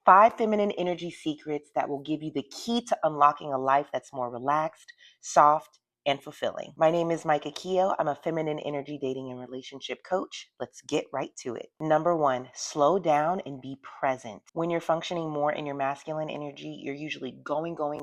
5 feminine energy secrets that will give you the key to unlocking a life that's more relaxed, soft, and fulfilling. My name is Micah Keogh. I'm a feminine energy dating and relationship coach. Let's get right to it. Number 1, slow down and be present. When you're functioning more in your masculine energy, you're usually going all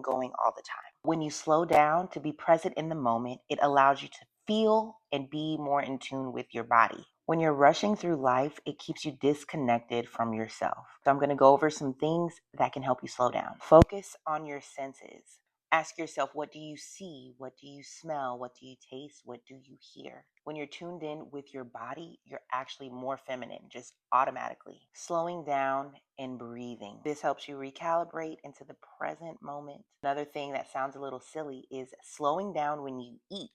the time. When you slow down to be present in the moment, it allows you to feel and be more in tune with your body. When you're rushing through life, it keeps you disconnected from yourself. So I'm going to go over some things that can help you slow down. Focus on your senses. Ask yourself, what do you see? What do you smell? What do you taste? What do you hear? When you're tuned in with your body, you're actually more feminine, just automatically. Slowing down and breathing. This helps you recalibrate into the present moment. Another thing that sounds a little silly is slowing down when you eat.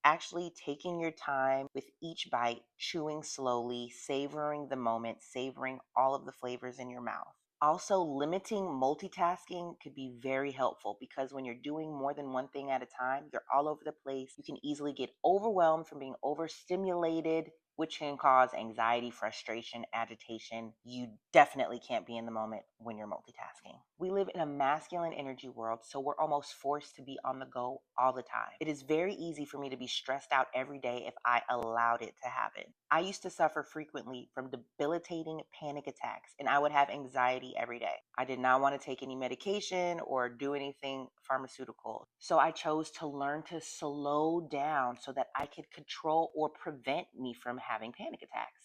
Actually taking your time with each bite, chewing slowly, savoring the moment, savoring all of the flavors in your mouth. Also, limiting multitasking could be very helpful because when you're doing more than one thing at a time, you're all over the place. You can easily get overwhelmed from being overstimulated, which can cause anxiety, frustration, agitation. You definitely can't be in the moment when you're multitasking. We live in a masculine energy world, so we're almost forced to be on the go all the time. It is very easy for me to be stressed out every day if I allowed it to happen. I used to suffer frequently from debilitating panic attacks, and I would have anxiety every day. I did not want to take any medication or do anything pharmaceutical. So I chose to learn to slow down so that I could control or prevent me from having panic attacks.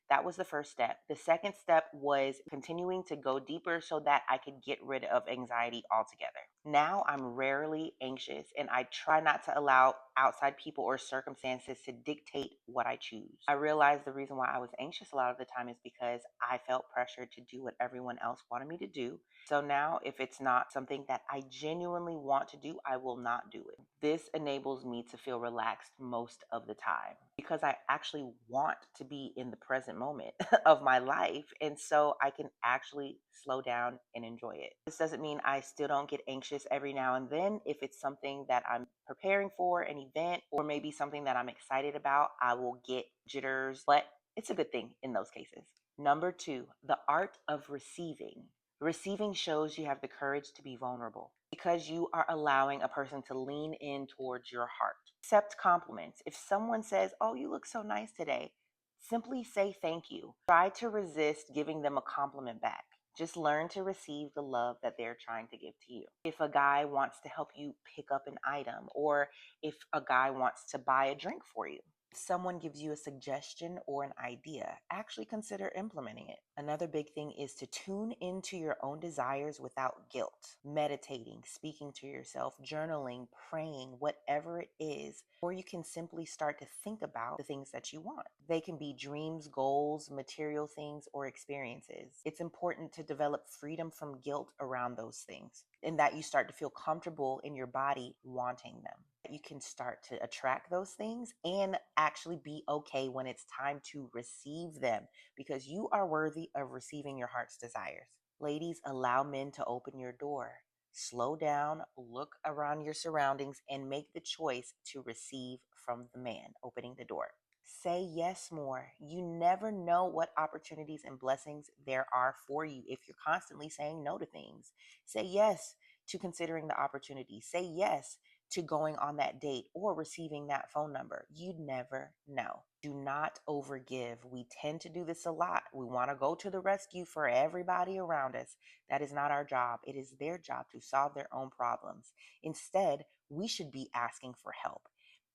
That was the first step. The second step was continuing to go deeper so that I could get rid of anxiety altogether. Now I'm rarely anxious and I try not to allow outside people or circumstances to dictate what I choose. I realized the reason why I was anxious a lot of the time is because I felt pressured to do what everyone else wanted me to do. So now, if it's not something that I genuinely want to do, I will not do it. This enables me to feel relaxed most of the time because I actually want to be in the present moment of my life. And so I can actually slow down and enjoy it. This doesn't mean I still don't get anxious every now and then. If it's something that I'm preparing for, an event, or maybe something that I'm excited about, I will get jitters, but it's a good thing in those cases. Number 2, the art of receiving. Receiving shows you have the courage to be vulnerable because you are allowing a person to lean in towards your heart. Accept compliments. If someone says, "Oh, you look so nice today," simply say thank you. Try to resist giving them a compliment back. Just learn to receive the love that they're trying to give to you. If a guy wants to help you pick up an item, or if a guy wants to buy a drink for you, if someone gives you a suggestion or an idea, actually consider implementing it. Another big thing is to tune into your own desires without guilt. Meditating, speaking to yourself, journaling, praying, whatever it is, or you can simply start to think about the things that you want. They can be dreams, goals, material things, or experiences. It's important to develop freedom from guilt around those things and that you start to feel comfortable in your body wanting them. You can start to attract those things and actually be okay when it's time to receive them because you are worthy of receiving your heart's desires. Ladies, allow men to open your door. Slow down, look around your surroundings, and make the choice to receive from the man opening the door. Say yes more. You never know what opportunities and blessings there are for you if you're constantly saying no to things. Say yes to considering the opportunity. Say yes to going on that date or receiving that phone number. You never know. Do not overgive. We tend to do this a lot. We want to go to the rescue for everybody around us. That is not our job. It is their job to solve their own problems. Instead, we should be asking for help.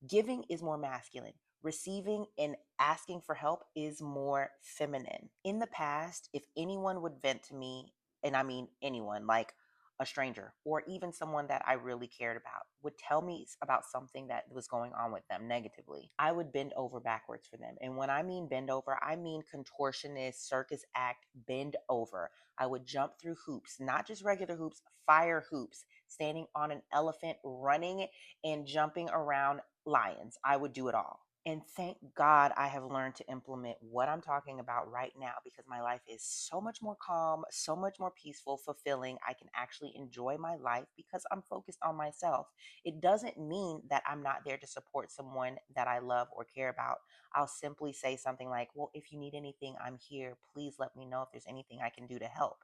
Giving is more masculine. Receiving and asking for help is more feminine. In the past, if anyone would vent to me, and I mean anyone, like a stranger or even someone that I really cared about, would tell me about something that was going on with them negatively, I would bend over backwards for them. And when I mean bend over, I mean contortionist, circus act, bend over. I would jump through hoops, not just regular hoops, fire hoops, standing on an elephant, running and jumping around lions. I would do it all. And thank God I have learned to implement what I'm talking about right now because my life is so much more calm, so much more peaceful, fulfilling. I can actually enjoy my life because I'm focused on myself. It doesn't mean that I'm not there to support someone that I love or care about. I'll simply say something like, "Well, if you need anything, I'm here. Please let me know if there's anything I can do to help."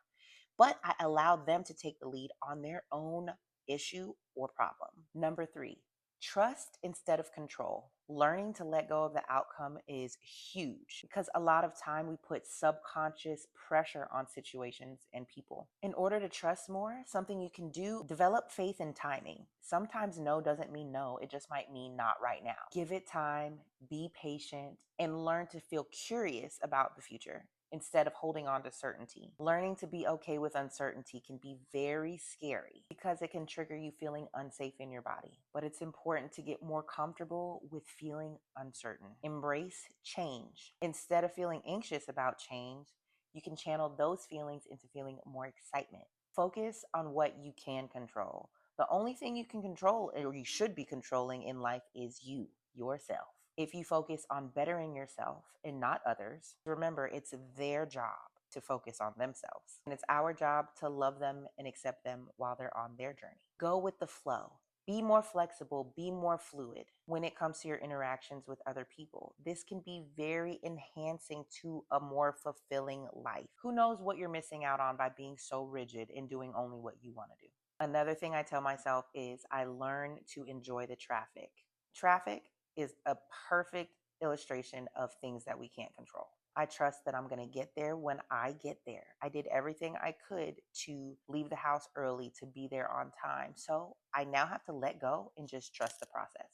but I allow them to take the lead on their own issue or problem. Number 3, trust instead of control. Learning to let go of the outcome is huge because a lot of time we put subconscious pressure on situations and people. In order to trust more, something you can do, develop faith in timing. Sometimes no doesn't mean no, it just might mean not right now. Give it time, be patient, and learn to feel curious about the future instead of holding on to certainty. Learning to be okay with uncertainty can be very scary because it can trigger you feeling unsafe in your body. But it's important to get more comfortable with feeling uncertain. Embrace change. Instead of feeling anxious about change, you can channel those feelings into feeling more excitement. Focus on what you can control. The only thing you can control, or you should be controlling in life, is you, yourself. If you focus on bettering yourself and not others, remember it's their job to focus on themselves. And it's our job to love them and accept them while they're on their journey. Go with the flow. Be more flexible, be more fluid when it comes to your interactions with other people. This can be very enhancing to a more fulfilling life. Who knows what you're missing out on by being so rigid and doing only what you want to do? Another thing I tell myself is I learn to enjoy the traffic. Traffic is a perfect illustration of things that we can't control. I trust that I'm going to get there when I get there. I did everything I could to leave the house early to be there on time. So I now have to let go and just trust the process.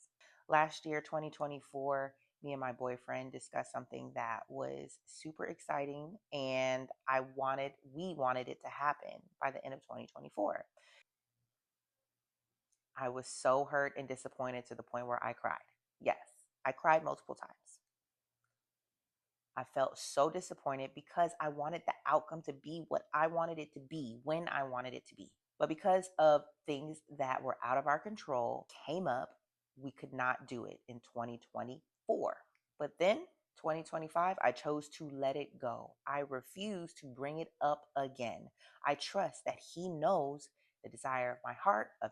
Last year, 2024, me and my boyfriend discussed something that was super exciting and we wanted it to happen by the end of 2024. I was so hurt and disappointed to the point where I cried. Yes, I cried multiple times. I felt so disappointed because I wanted the outcome to be what I wanted it to be when I wanted it to be. But because of things that were out of our control came up, we could not do it in 2024. But then 2025, I chose to let it go. I refuse to bring it up again. I trust that He knows the desire of my heart, of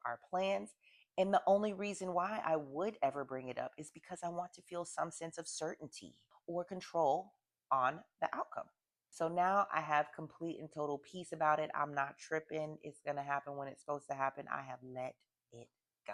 our plans. And the only reason why I would ever bring it up is because I want to feel some sense of certainty or control on the outcome. So now I have complete and total peace about it. I'm not tripping. It's going to happen when it's supposed to happen. I have let it go.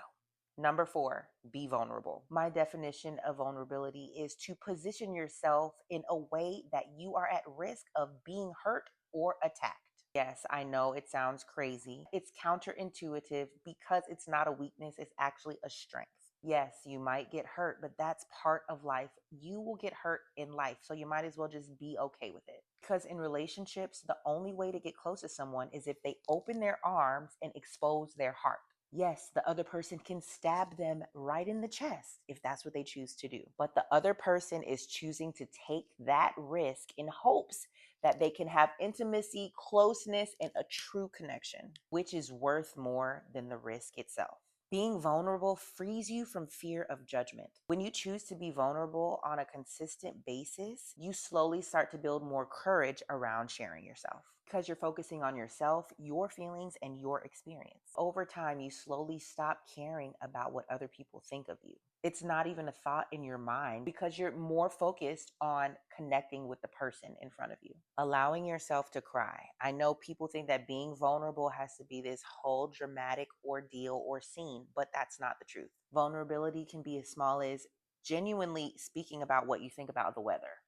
Number 4, be vulnerable. My definition of vulnerability is to position yourself in a way that you are at risk of being hurt or attacked. Yes, I know it sounds crazy. It's counterintuitive because it's not a weakness, it's actually a strength. Yes, you might get hurt, but that's part of life. You will get hurt in life, so you might as well just be okay with it. Because in relationships, the only way to get close to someone is if they open their arms and expose their heart. Yes, the other person can stab them right in the chest if that's what they choose to do. But the other person is choosing to take that risk in hopes that they can have intimacy, closeness, and a true connection, which is worth more than the risk itself. Being vulnerable frees you from fear of judgment. When you choose to be vulnerable on a consistent basis, you slowly start to build more courage around sharing yourself because you're focusing on yourself, your feelings, and your experience. Over time, you slowly stop caring about what other people think of you. It's not even a thought in your mind because you're more focused on connecting with the person in front of you. Allowing yourself to cry. I know people think that being vulnerable has to be this whole dramatic ordeal or scene, but that's not the truth. Vulnerability can be as small as genuinely speaking about what you think about the weather,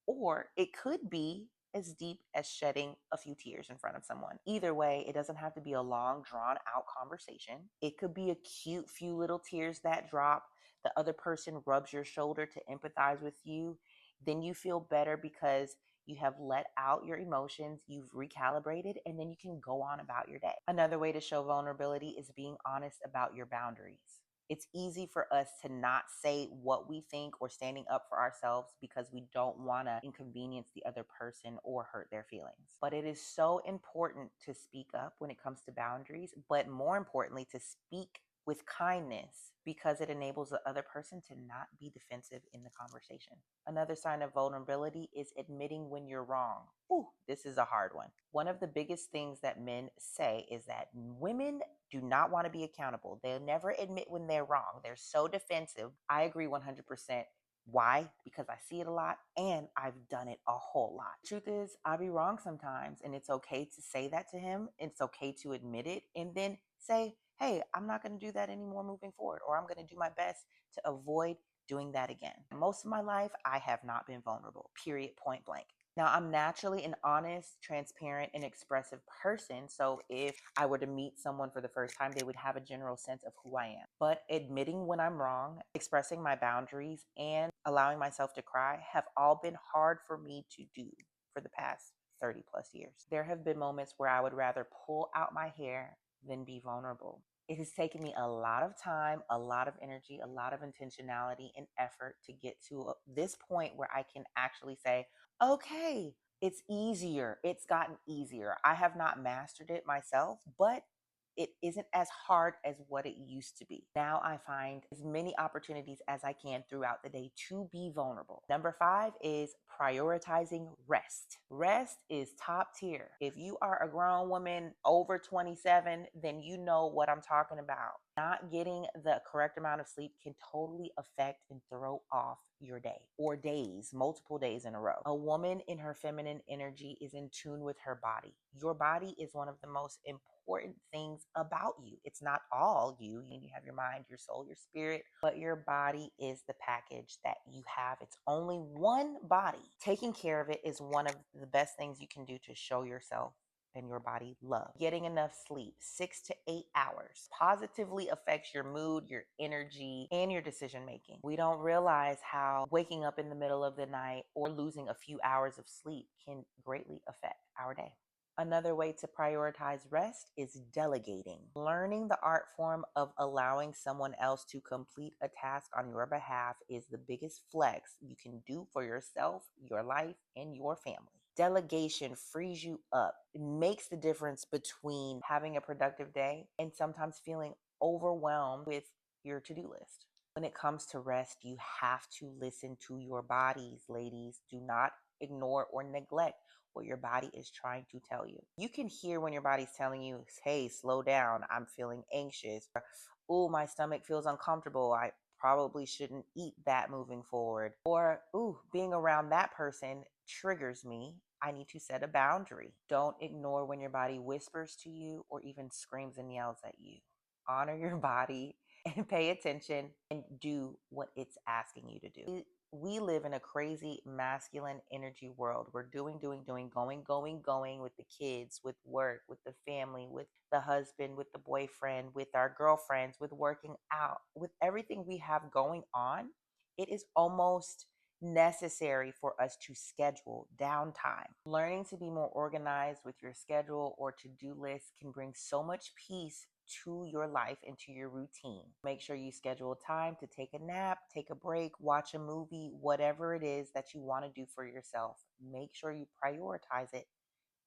or it could be as deep as shedding a few tears in front of someone. Either way, it doesn't have to be a long, drawn out conversation. It could be a cute few little tears that drop. The other person rubs your shoulder to empathize with you. Then you feel better because you have let out your emotions, you've recalibrated, and then you can go on about your day. Another way to show vulnerability is being honest about your boundaries. It's easy for us to not say what we think or standing up for ourselves because we don't want to inconvenience the other person or hurt their feelings. But it is so important to speak up when it comes to boundaries, but more importantly, to speak with kindness because it enables the other person to not be defensive in the conversation. Another sign of vulnerability is admitting when you're wrong. Ooh, this is a hard one. One of the biggest things that men say is that women do not want to be accountable. They'll never admit when they're wrong. They're so defensive. I agree 100%. Why? Because I see it a lot and I've done it a whole lot. Truth is, I'll be wrong sometimes, and it's okay to say that to him. It's okay to admit it and then say, hey, I'm not going to do that anymore moving forward, or I'm going to do my best to avoid doing that again. Most of my life, I have not been vulnerable, period, point blank. Now, I'm naturally an honest, transparent, and expressive person. So if I were to meet someone for the first time, they would have a general sense of who I am. But admitting when I'm wrong, expressing my boundaries, and allowing myself to cry have all been hard for me to do for the past 30 plus years. There have been moments where I would rather pull out my hair than be vulnerable. It has taken me a lot of time, a lot of energy, a lot of intentionality and effort to get to this point where I can actually say, okay, it's easier. It's gotten easier. I have not mastered it myself, but it isn't as hard as what it used to be. Now I find as many opportunities as I can throughout the day to be vulnerable. Number 5 is prioritizing rest. Rest is top tier. If you are a grown woman over 27, then you know what I'm talking about. Not getting the correct amount of sleep can totally affect and throw off your day or days, multiple days in a row. A woman in her feminine energy is in tune with her body. Your body is one of the most important things about you. It's not all you. You have your mind, your soul, your spirit, but your body is the package that you have. It's only one body. Taking care of it is one of the best things you can do to show yourself and your body love. Getting enough sleep, 6 to 8 hours, positively affects your mood, your energy, and your decision making. We don't realize how waking up in the middle of the night or losing a few hours of sleep can greatly affect our day. Another way to prioritize rest is delegating. Learning the art form of allowing someone else to complete a task on your behalf is the biggest flex you can do for yourself, your life, and your family. Delegation frees you up. It makes the difference between having a productive day and sometimes feeling overwhelmed with your to-do list. When it comes to rest, you have to listen to your bodies, ladies. Do not ignore or neglect what your body is trying to tell you. You can hear when your body's telling you, hey, slow down, I'm feeling anxious. Oh, my stomach feels uncomfortable. I probably shouldn't eat that moving forward. Or, ooh, being around that person triggers me. I need to set a boundary. Don't ignore when your body whispers to you or even screams and yells at you. Honor your body and pay attention and do what it's asking you to do. We live in a crazy masculine energy world. We're doing, going with the kids, with work, with the family, with the husband, with the boyfriend, with our girlfriends, with working out, with everything we have going on. It is almost necessary for us to schedule downtime. Learning to be more organized with your schedule or to-do list can bring so much peace to your life and to your routine. Make sure you schedule time to take a nap, take a break, watch a movie, whatever it is that you want to do for yourself. Make sure you prioritize it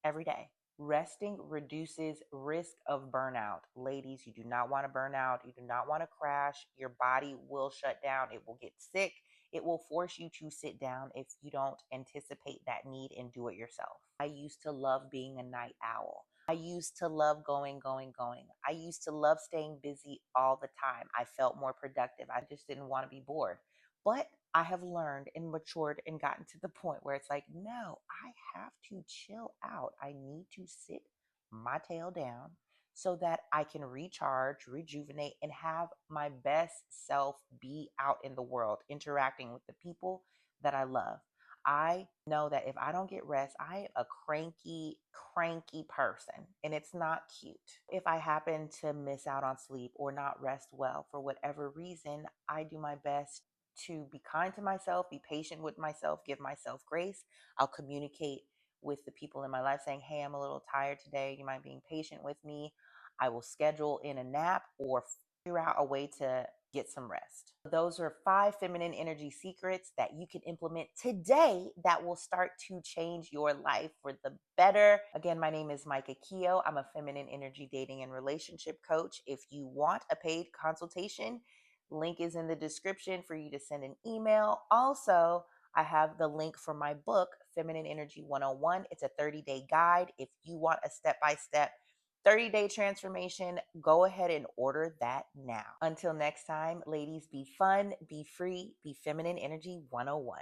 every day. Resting reduces risk of burnout. Ladies, you do not want to burn out. You do not want to crash. Your body will shut down. It will get sick. It will force you to sit down if you don't anticipate that need and do it yourself. I used to love being a night owl. I used to love going. I used to love staying busy all the time. I felt more productive. I just didn't want to be bored. But I have learned and matured and gotten to the point where it's like, no, I have to chill out. I need to sit my tail down so that I can recharge, rejuvenate, and have my best self be out in the world, interacting with the people that I love. I know that if I don't get rest, I am a cranky person, and it's not cute. If I happen to miss out on sleep or not rest well for whatever reason, I do my best to be kind to myself, be patient with myself, give myself grace. I'll communicate with the people in my life saying, hey, I'm a little tired today. You mind being patient with me? I will schedule in a nap or figure out a way to get some rest. Those are 5 feminine energy secrets that you can implement today that will start to change your life for the better. Again, my name is Micah Keogh. I'm a feminine energy dating and relationship coach. If you want a paid consultation, link is in the description for you to send an email. Also, I have the link for my book, Feminine Energy 101. It's a 30-day guide if you want a step-by-step 30-day transformation. Go ahead and order that now. Until next time, ladies, be fun, be free, be feminine energy 101.